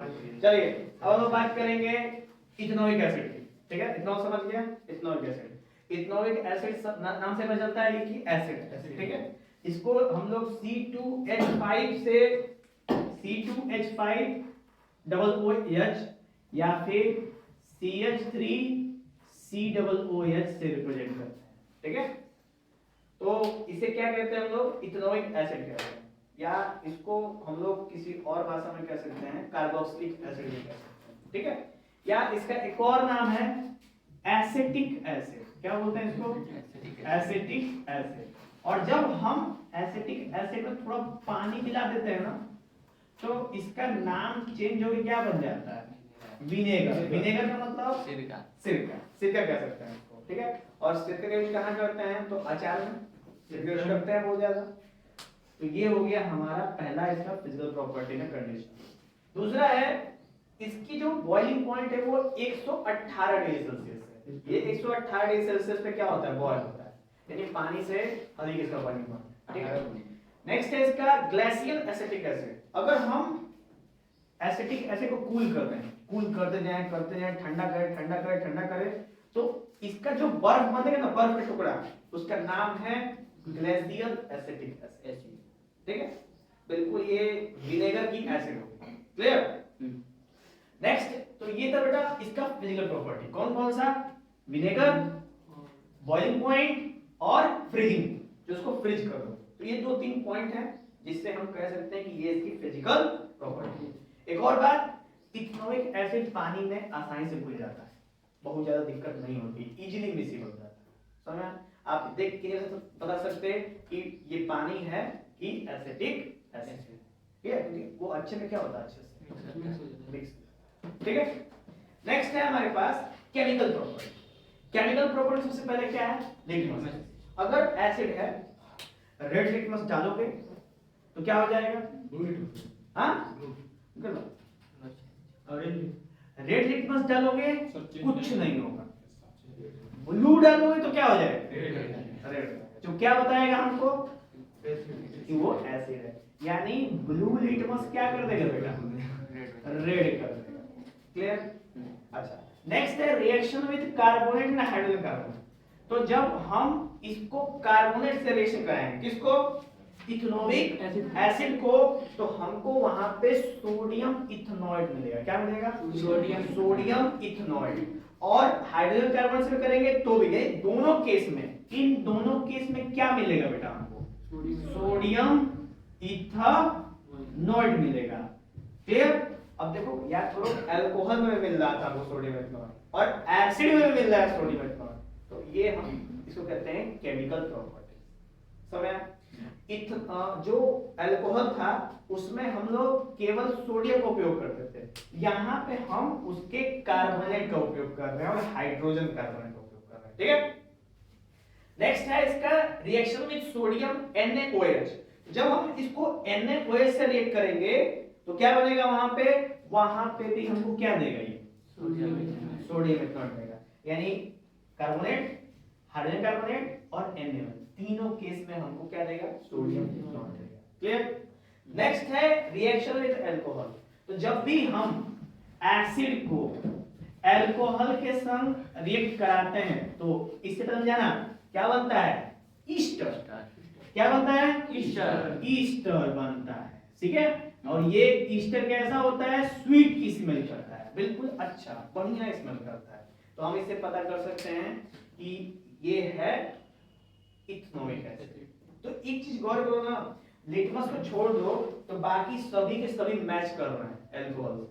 चलिए अब हम बात करेंगे इथेनोइक एसिड की। ठीक है, इथेनॉल समझ गया। इथेनोइक एसिड, इथेनोइक एसिड नाम से पता चलता है कि एसिड। ठीक है, इसको हम लोग C2H5 से C2H5 डबल OH या फिर CH3COOH से रिप्रेजेंट करते हैं। ठीक है, तो इसे क्या कहते हैं हम लोग? इथेनोइक एसिड कहते हैं, या इसको हम लोग किसी और भाषा में कह सकते हैं कार्बोक्सिलिक एसिड भी कह सकते हैं। ठीक है, या इसका एक और नाम है एसिटिक एसिड। क्या बोलते हैं इसको? Acetic acid. और जब हम एसिटिक एसिड में थोड़ा पानी मिला देते हैं ना, तो इसका नाम चेंज होकर क्या बन जाता है? विनेगर। विनेगर का मतलब सिरका। सिरका कह सकते हैं इसको। ठीक है, और सिरका का यूज कहाँ करते हैं? तो अचार में सिरका यूज करते हैं बहुत ज्यादा। तो ये हो गया हमारा पहला इसका फिजिकल प्रॉपर्टी का कंडीशन। दूसरा है इसकी जो बॉइलिंग पॉइंट है वो 118 डिग्री सेल्सियस है। ये 118 डिग्री सेल्सियस पे क्या होता है? बॉयल होता है, यानी पानी से अधिक इसका बॉइलिंग पॉइंट। ठीक है, नेक्स्ट है इसका ग्लेशियल एसिटिक एसिड। अगर हम एसिटिक एसिड को कूल करते हैं, कूल करते जाएं ठंडा करें, तो इसका जो बर्फ बनेगा ना, बर्फ का टुकड़ा, उसका नाम है ग्लेशियल एसिटिक एसिड। ठीक है, बिल्कुल ये विनेगर की एसिड होगी। क्लियर? नेक्स्ट, तो ये था बेटा इसका फिजिकल प्रॉपर्टी। कौन कौन सा? विनेगर, बॉइलिंग पॉइंट और फ्रीजिंग, जो उसको फ्रीज कर दो। तो ये दो तीन पॉइंट हैं जिससे हम कह सकते हैं कि ये इसकी फिजिकल प्रॉपर्टी है। एक और बात, इथेनोइक एसिड पानी में आसानी से घुल जाता है, बहुत ज्यादा दिक्कत नहीं होती, इजीली मिक्सिंग हो जाता है। समझ? आप देख के बता सकते हैं कि ये पानी है कि एसिटिक एसिड। ठीक है, वो अच्छे में क्या होता है? अच्छे से मिक्स। ठीक है, नेक्स्ट है हमारे पास केमिकल प्रॉपर्टी। केमिकल प्रॉपर्टी सबसे पहले क्या है? लिटमस। अगर एसिड है, रेड लिटमस डालोगे तो क्या हो जाएगा? हाँ, रेड लिटमस डालोगे कुछ नहीं होगा, ब्लू डालोगे तो क्या हो जाएगा? रेड। जो क्या बताएगा हमको कि वो एसिड है, यानी ब्लू लिटमस क्या कर देगा बेटा? रेड कर देगा। क्लियर? अच्छा, नेक्स्ट है reaction with carbonate and hydrogen carbonate. तो जब हम इसको कार्बोनेट से रिएक्शन कराएंगे, किसको? इथेनोइक एसिड को, तो हमको वहां पे सोडियम इथेनॉइड मिलेगा। क्या मिलेगा? Sodium ethanoid. और हाइड्रोजन कार्बन से करेंगे तो भी गए। दोनों केस में, इन दोनों केस में क्या मिलेगा बेटा हमको? सोडियम इथेनॉइड मिलेगा। क्लियर? अब देखो, याद करो, अल्कोहल में मिल रहा था वो सोडियम इथेनॉइड और एसिड में मिल रहा है सोडियम इथेनॉइड। तो ये हम इसको कहते हैं केमिकल प्रॉपर्टी। समझ? जो अल्कोहल था उसमें हम लोग केवल सोडियम का उपयोग करते थे, यहाँ पे हम उसके कार्बोनेट का उपयोग कर रहे हैं और हाइड्रोजन कार्बोनेट का उपयोग कर रहे हैं। ठीक है, नेक्स्ट है इसका रिएक्शन विद सोडियम NaOH। जब हम इसको NaOH से रिएक्ट करेंगे तो क्या बनेगा वहां पे? वहां पे भी हमको क्या देगा? ये सोडियम इथेनॉइड देगा, यानी कार्बोनेट, हाइड्रोजन कार्बोनेट और NaOH, तीनों केस में हमको क्या देगा? सोडियम इथेनॉइड देगा। क्लियर? नेक्स्ट है रिएक्शन विद अल्कोहल। तो जब भी हम एसिड को अल्कोहल के संग रिएक्ट कराते हैं तो इससे पहले जाना क्या बनता है? ईस्टर। क्या बनता है? ईस्टर। ईस्टर बनता है। ठीक है, और ये ईस्टर कैसा होता है? स्वीट की स्मेल करता है, बिल्कुल अच्छा बढ़िया स्मेल करता है। तो हम इससे पता कर सकते हैं कि ये है इथेनोइक एसिड। तो एक चीज गौर करो ना, लिटमस को छोड़ दो तो बाकी सभी के सभी मैच कर रहे हैं अल्कोहल से,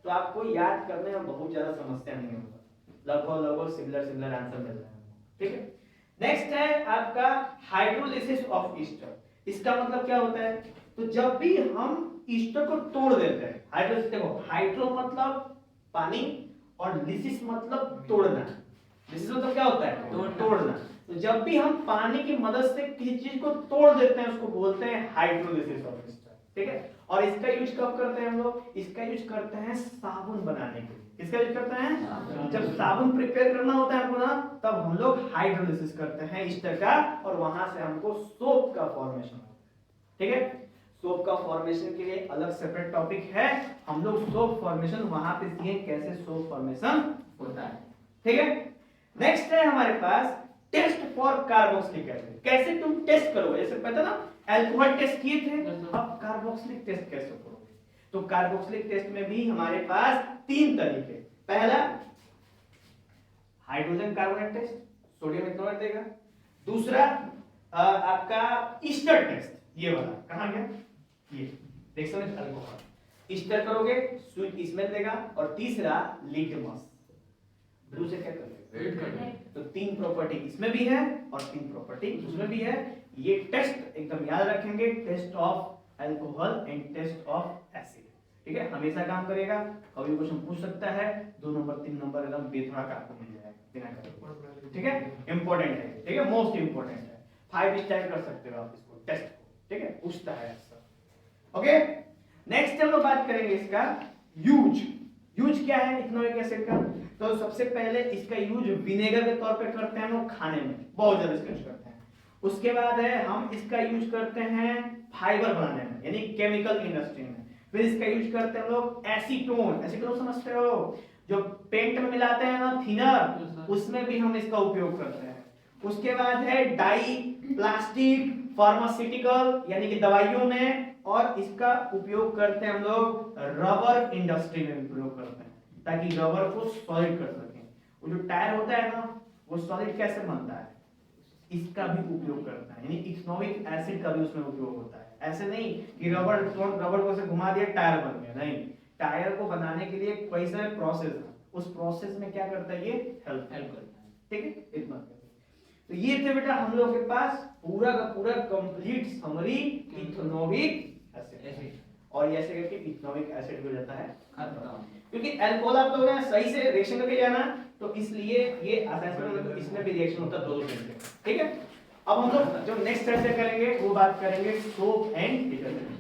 तो आपको याद करने में बहुत ज्यादा समस्या नहीं होगा, लगभग सिमिलर आंसर मिल रहा है। ठीक है, नेक्स्ट है आपका हाइड्रोलिसिस ऑफ ईस्टर। इसका मतलब क्या होता है? तो जब भी हम ईस्टर को तोड़ देते हैं, हाइड्रोलिसिस, देखो हाइड्रो मतलब पानी और लिसिस मतलब तोड़ना। लिसिस मतलब क्या होता है? तोड़ना। तो जब भी हम पानी की मदद से किसी चीज को तोड़ देते हैं उसको बोलते हैं हाइड्रोलिसिस ऑफ ईस्टर। ठीक है, और इसका यूज कब करते हैं हम लोग? इसका यूज करते हैं साबुन बनाने के लिए। किसका यूज करते हैं? जब साबुन प्रिपेयर करना होता है हमको ना, तब हम लोग हाइड्रोलिसिस करते हैं ईस्टर का, और वहां से हमको सोप का फॉर्मेशन होता है। ठीक है, सोप का फॉर्मेशन के लिए अलग सेपरेट टॉपिक है, हम लोग सोप फॉर्मेशन वहां पे सीखेंगे कैसे सोप फॉर्मेशन होता है, ठीक है। नेक्स्ट है हमारे पास टेस्ट फॉर कार्बोक्सिलिक एसिड। कैसे तुम टेस्ट करोगे, जैसे पता ना अल्कोहल टेस्ट किए थे, अब कार्बोक्सिलिक टेस्ट कैसे करोगे? तो कार्बोक्सिलिक टेस्ट में भी हमारे पास 3 तरीके। पहला hydrogen carbonate test, sodium ethanol देगा। दूसरा आपका ईस्टर टेस्ट, ये वाला कहां गया, ये रिएक्शन विद अल्कोहल, ईस्टर करोगे स्वीट स्मेल देगा। और तीसरा लिटमस, ब्लू से क्या करोगे, तो 3 प्रॉपर्टी इसमें भी है और 3 प्रॉपर्टी उसमें भी है। ये टेस्ट एकदम याद रखेंगे, test of alcohol and test of acid, ठीक है, हमेशा काम करेगा। कभी क्वेश्चन पूछ सकता है, 2 नंबर 3 नंबर एकदम बेथोड़ा का आपको मिल जाएगा बिना करे, ठीक है, इंपॉर्टेंट है, ठीक है, मोस्ट इंपॉर्टेंट है। 5 स्टार कर सकते हो आप इसको टेस्ट को, ठीक है, पूछता है ऐसा। ओके, नेक्स्ट हम लोग बात करेंगे इसका यूज। यूज क्या है इथेनॉइक एसिड का? तो सबसे पहले इसका यूज विनेगर के तौर पे करते हैं हम लोग, खाने में बहुत ज्यादा इसका यूज करते हैं। उसके बाद है हम इसका यूज करते हैं फाइबर बनाने में, यानी केमिकल इंडस्ट्री में। फिर इसका यूज करते हैं हम लोग एसीटोन, एसीटोन समझते हो, जो पेंट में मिलाते हैं ना थिनर, उसमें भी हम इसका उपयोग करते हैं। उसके बाद है डाई, प्लास्टिक, फार्मास्यूटिकल यानी कि दवाइयों में, और इसका उपयोग करते हैं हम लोग रबर इंडस्ट्री में उपयोग करते हैं, ताकि रबर को सॉलिड कर सकें। वो जो टायर होता है ना, वो सॉलिड कैसे बनता है, इसका भी उपयोग करता है, यानी इथेनॉइक एसिड का भी उसमें उपयोग होता है। ऐसे नहीं कि रबर को ऐसे घुमा दिया टायर बन गया, नहीं, टायर को बनाने के लिए कोई सा प्रोसेस है, उस प्रोसेस में क्या करता है, ये हेल्प करता है, ठीक है, इतना। तो ये थे बेटा हम लोग के पास पूरा का पूरा कंप्लीट समरी इथेनॉइक एसिड, और ये ऐसे करके इथेनॉइक एसिड हो जाता है खत्म। क्योंकि अल्कोहल आप लोग सही से रिएक्शन करके जाना, तो इसलिए ये असेसमेंट में इसमें भी रिएक्शन होता है 2 तरीके, ठीक है। अब हम लोग जो नेक्स्ट चर्चा करेंगे वो बात करेंगे सोप एंड डिटर्जेंट।